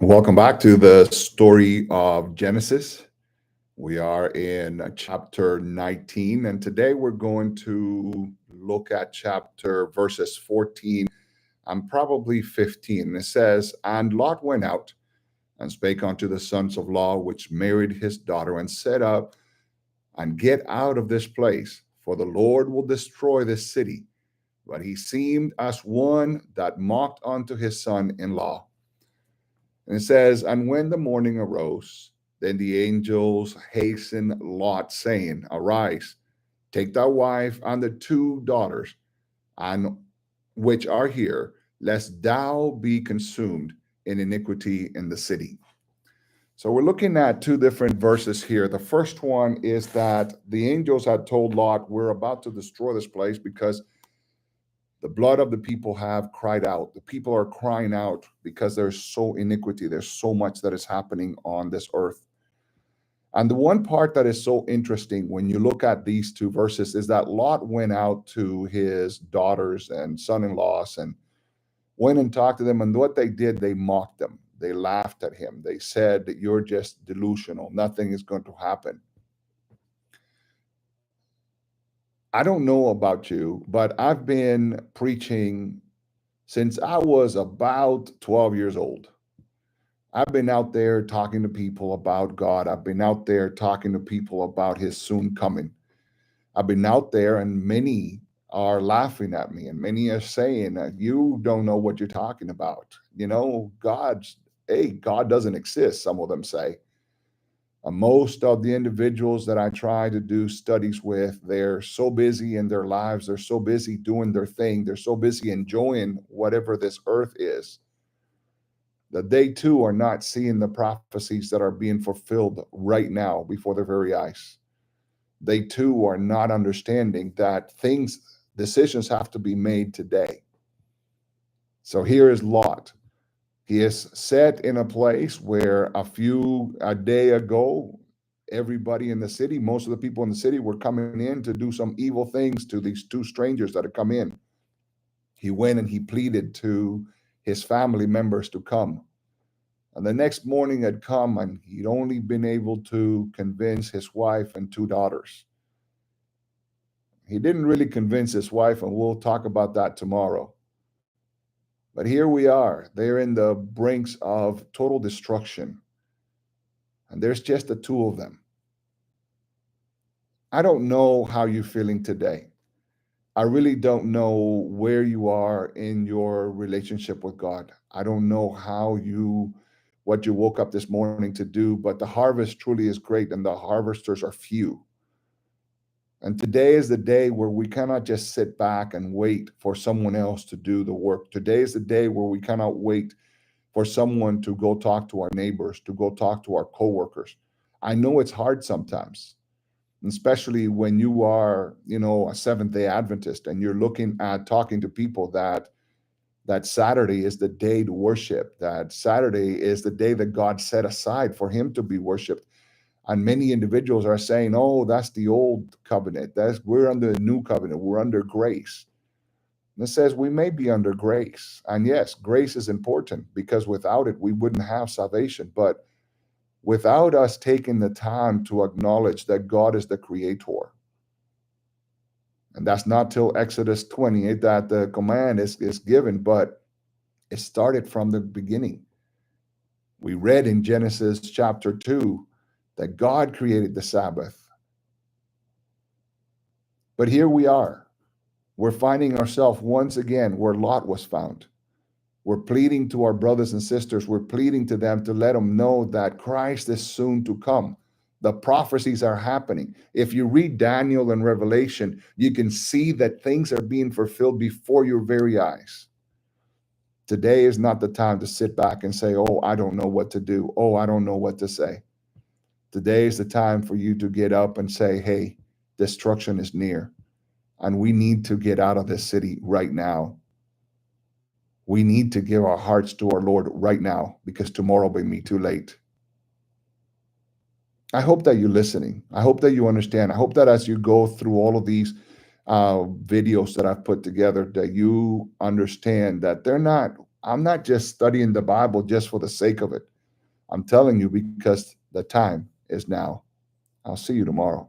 Welcome back to the story of Genesis. We are in chapter 19, and today we're going to look at chapter verses 14 and probably 15. It says, "And Lot went out and spake unto the sons of Lot, which married his daughter, and said up, and get out of this place, for the Lord will destroy this city. But he seemed as one that mocked unto his son in law. And it says, "And when the morning arose, then the angels hastened Lot, saying, Arise, take thy wife and the two daughters, and which are here, lest thou be consumed in iniquity in the city." So we're looking at two different verses here. The first one is that the angels had told Lot, we're about to destroy this place because the blood of the people have cried out. The people are crying out because there's so iniquity. There's so much that is happening on this earth. And the one part that is so interesting when you look at these two verses is that Lot went out to his daughters and son-in-laws and went and talked to them. And what they did, they mocked them. They laughed at him. They said that you're just delusional. Nothing is going to happen. I don't know about you, but I've been preaching since I was about 12 years old. I've been out there talking to people about God. I've been out there talking to people about his soon coming. I've been out there, and many are laughing at me, and many are saying that you don't know what you're talking about. God doesn't exist, some of them say. Most of the individuals that I try to do studies with, they're so busy in their lives, they're so busy doing their thing, they're so busy enjoying whatever this earth is, that they too are not seeing the prophecies that are being fulfilled right now before their very eyes. They too are not understanding that decisions have to be made today. So here is Lot. He is set in a place where a day ago, everybody in the city, most of the people in the city were coming in to do some evil things to these two strangers that had come in. He went and he pleaded to his family members to come. And the next morning had come, and he'd only been able to convince his wife and two daughters. He didn't really convince his wife, and we'll talk about that tomorrow. But here we are. They're in the brinks of total destruction. And there's just the two of them. I don't know how you're feeling today. I really don't know where you are in your relationship with God. I don't know what you woke up this morning to do, but the harvest truly is great and the harvesters are few. And today is the day where we cannot just sit back and wait for someone else to do the work. Today is the day where we cannot wait for someone to go talk to our neighbors, to go talk to our coworkers. I know it's hard sometimes, especially when you are, a Seventh-day Adventist and you're looking at talking to people that Saturday is the day to worship, that Saturday is the day that God set aside for him to be worshiped. And many individuals are saying, oh, that's the old covenant. We're under the new covenant. We're under grace. And it says we may be under grace. And yes, grace is important because without it, we wouldn't have salvation. But without us taking the time to acknowledge that God is the creator, and that's not till Exodus 28 that the command is given, but it started from the beginning. We read in Genesis chapter 2 that God created the Sabbath. But here we are. We're finding ourselves once again where Lot was found. We're pleading to our brothers and sisters. We're pleading to them to let them know that Christ is soon to come. The prophecies are happening. If you read Daniel and Revelation, you can see that things are being fulfilled before your very eyes. Today is not the time to sit back and say, oh, I don't know what to do. Oh, I don't know what to say. Today is the time for you to get up and say, hey, destruction is near, and we need to get out of this city right now. We need to give our hearts to our Lord right now because tomorrow will be too late. I hope that you're listening. I hope that you understand. I hope that as you go through all of these videos that I've put together, that you understand that I'm not just studying the Bible just for the sake of it. I'm telling you because the time is now. I'll see you tomorrow.